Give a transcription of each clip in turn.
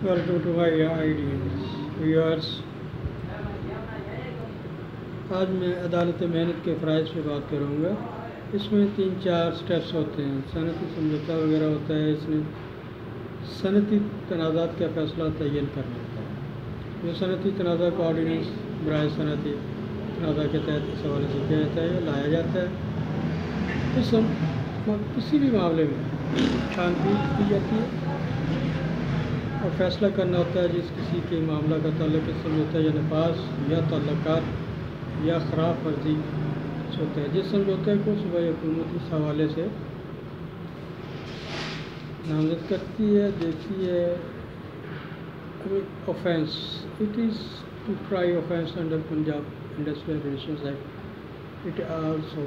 Welcome to my ideas viewers. آج میں عدالت محنت کے فرائض پہ بات کروں گا. اس میں 3-4 سٹیپس ہوتے ہیں. صنعتی سمجھوتہ وغیرہ ہوتا ہے. اس میں صنعتی تنازعات کا فیصلہ تعین کرنا ہوتا ہے. جو صنعتی تنازع کو آرڈیننس برائے صنعتی تنازع کے تحت اس حوالے سے کیا جاتا ہے یا لایا جاتا ہے. کسی بھی معاملے میں چھانبین کی جاتی ہے اور فیصلہ کرنا ہوتا ہے جس کسی کے معاملہ کا تعلق اس سمجھوتہ یا نفاذ یا تعلقات یا خراف ورزی سے ہوتا ہے. جس سمجھوتے کو صوبائی حکومت اس حوالے سے نامزد کرتی ہے دیتی ہے. offense, it is to try offense under Punjab Industrial Relations Act. It also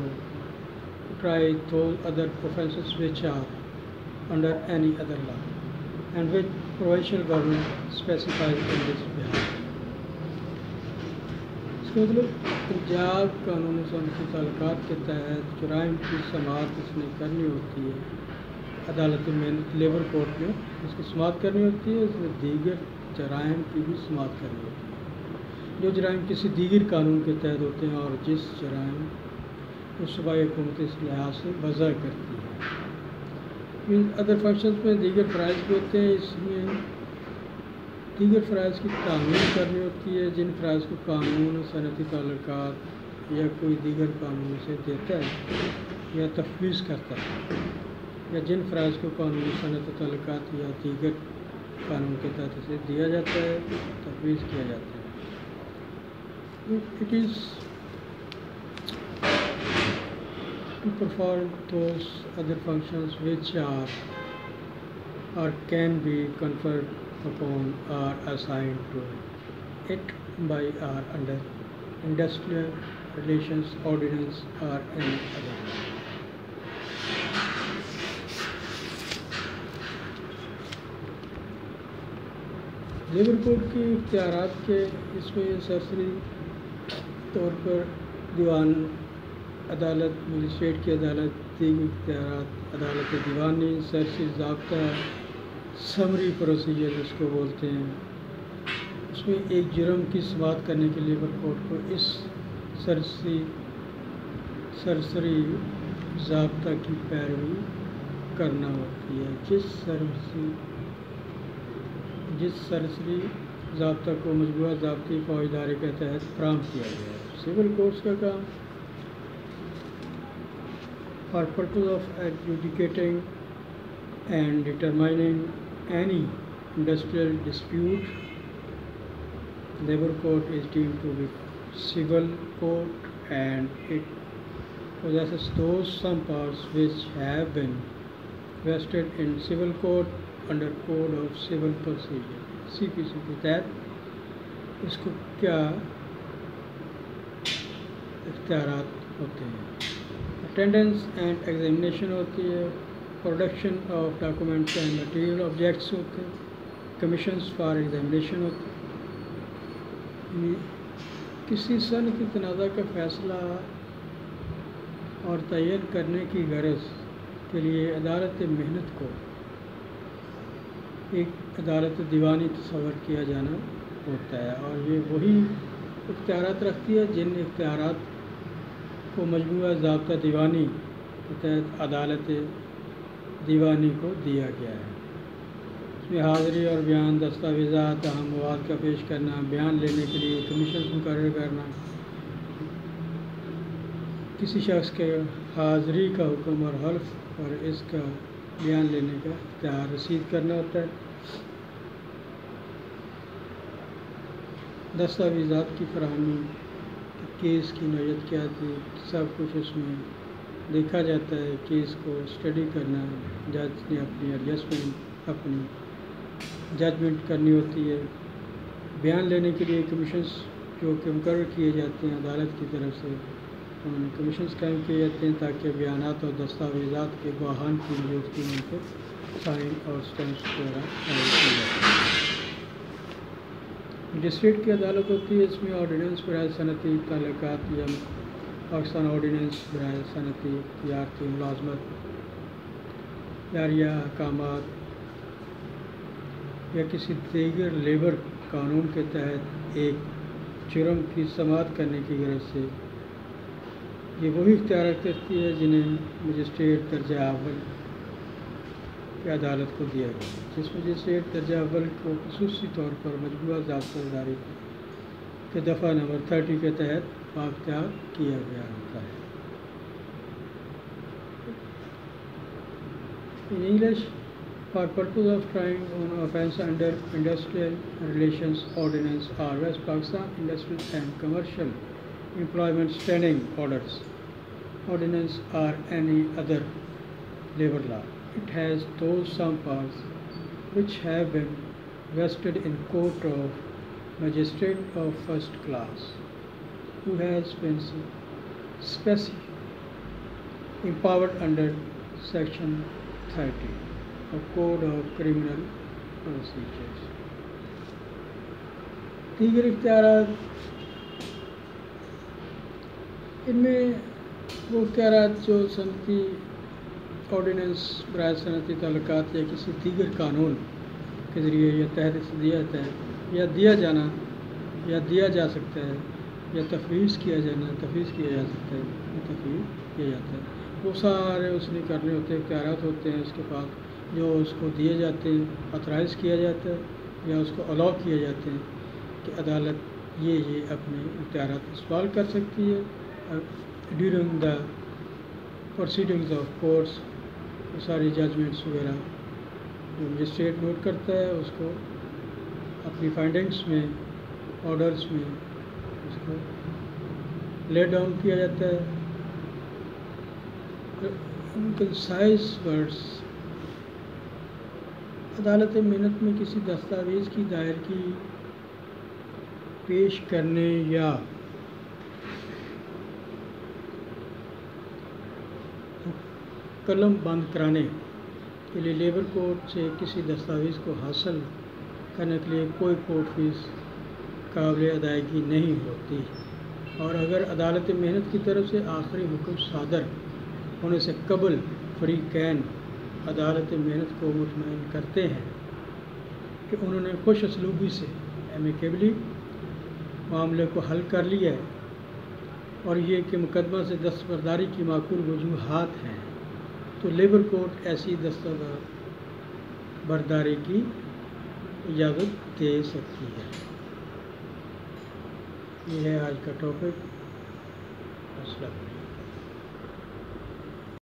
try those other offences which are under any other law and which provincial government specifies in this bill. اس کا مطلب پنجاب قانون صنعتی تعلقات کے تحت جرائم کی سماعت اس نے کرنی ہوتی ہے. عدالت محنت لیبر کورٹ میں اس کی سماعت کرنی ہوتی ہے. اس میں دیگر جرائم کی بھی سماعت کرنی ہوتی ہے جو جرائم کسی دیگر قانون کے تحت ہوتے ہیں اور جس جرائم کو صوبائی حکومت اس لحاظ سے وضع کرتی ہے. ادر فنکشنز میں دیگر فرائض بھی ہوتے ہیں. اس میں دیگر فرائض کی تعمیل کرنی ہوتی ہے جن فرائض کو قانون صنعتی تعلقات یا کوئی دیگر قانون سے دیتا ہے یا تفویض کرتا ہے یا جن فرائض کو قانون صنعتی تعلقات یا دیگر قانون کے تحت اسے دیا جاتا ہے تفویض کیا جاتا ہے. It is to perform those other functions which are or can be conferred upon or assigned to it by or under industrial relations ordinance or any other law. Labour code کی اختیارات کے اس میں سرسری طور پر دیوان عدالت مجسٹریٹ کی عدالت دیگر اختیارات عدالت دیوانی سرسری ضابطہ سمری پروسیجر جس کو بولتے ہیں. اس میں ایک جرم کی سماعت کرنے کے لیے لیبر کوڈ کو اس سرسری ضابطہ کی پیروی کرنا ہوتی ہے. جس سرسری ضابطہ کو مجموعہ ضابطی فوجداری کے تحت فراہم کیا گیا ہے. سول کورٹس کا کام for purpose of adjudicating and determining any industrial dispute, labor court is deemed to be civil court and it possesses those some powers which have been vested in civil court under Code of Civil Procedure CPC کے تحت اس کو کیا اختیارات ہوتے ہیں. Attendance and examination ہوتی ہے. Production of documents and material objects ہوتے ہیں. کمیشنز فار ایگزامینیشن ہوتے ہیں. کسی صنعتی تنازع کا فیصلہ اور تعین کرنے کی غرض کے لیے عدالت محنت کو ایک عدالت دیوانی تصور کیا جانا ہوتا ہے اور یہ وہی اختیارات رکھتی ہے جن اختیارات کو مجموعہ ضابطہ دیوانی کے تحت عدالت دیوانی کو دیا گیا ہے. اس میں حاضری اور بیان دستاویزات اہم مواد کا پیش کرنا بیان لینے کے لیے کمیشن مقرر کرنا کسی شخص کے حاضری کا حکم اور حلف اور اس کا بیان لینے کا اختیار رسید کرنا ہوتا ہے. دستاویزات کی فراہمی کیس کی نوعیت کیا تھی سب کچھ اس میں دیکھا جاتا ہے. کیس کو اسٹڈی کرنا جج نے اپنی ایڈجسٹمنٹ اپنی ججمنٹ کرنی ہوتی ہے. بیان لینے کے لیے کمیشنز جو کہ مقرر کیے جاتے ہیں عدالت کی طرف سے انہوں نے کمیشنز قائم کیے جاتے ہیں تاکہ بیانات اور دستاویزات کے گواہان کی موجودگی ان کو سائن اور اسٹیمپس وغیرہ کیے جاتے ہیں. مجسٹریٹ کی عدالت ہوتی ہے. اس میں آرڈیننس برائے صنعتی تعلقات یا پاکستان آرڈیننس برائے صنعتی تجارتی ملازمت جاریہ احکامات یا کسی دیگر لیبر قانون کے تحت ایک جرم کی سماعت کرنے کی غرض سے، یہ وہی اختیارات کرتی ہے جنہیں مجسٹریٹ درجہ اول کی عدالت کو دیا گیا، جس مجسٹریٹ درجہ اول کو خصوصی طور پر مجموعہ ضابطہ اداری کے دفعہ نمبر 30 کے تحت بااختیار کیا گیا ہوتا ہے۔ In English, for purpose of trying an offence under Industrial Relations Ordinance or West Pakistan Industrial and Commercial Employment Standing Ordinance or any other labor law, it has those some powers which have been vested in court of magistrate of first class, who has been specially empowered under Section 30 of Code of Criminal Procedures۔ دیگر اختیارات، ان میں وہ اختیارات جو صنعتی ordinance برائے صنعتی تعلقات یا کسی دیگر قانون کے ذریعے یا تحت دیا جاتا ہے یا دیا جانا یا دیا جا سکتا ہے یا تفویض کیا جا سکتا ہے یا تفویض کیا جاتا ہے، وہ سارے اس نے کرنے ہوتے ہیں، اختیارات ہوتے ہیں اس کے پاس، جو اس کو دیے جاتے ہیں، آتھرائز کیا جاتا ہے یا اس کو الاؤ کیے جاتے ہیں کہ عدالت یہ اپنے اختیارات استعمال کر سکتی ہے during the proceedings of courts. وہ ساری ججمنٹس وغیرہ جو مجسٹریٹ نوٹ کرتا ہے اس کو اپنی فائنڈنگس میں، آرڈرز میں اس کو لے ڈاؤن کیا جاتا ہے۔ کنسائز ورڈز، عدالت محنت میں کسی دستاویز کی دائرگی پیش کرنے یا قلم بند کرانے کے لیے لیبر کورٹ سے کسی دستاویز کو حاصل کرنے کے لیے کوئی کورٹ فیس قابل ادائیگی نہیں ہوتی، اور اگر عدالت محنت کی طرف سے آخری حکم صادر ہونے سے قبل فریقین عدالت محنت کو مطمئن کرتے ہیں کہ انہوں نے خوش اسلوبی سے ایمیکیبلی معاملے کو حل کر لیا ہے اور یہ کہ مقدمہ سے دستبرداری کی معقول وجوہات ہیں، تو لیبر کورٹ ایسی دستبرداری کی اجازت دے سکتی ہے۔ یہ ہے آج کا ٹاپک۔ السلام علیکم۔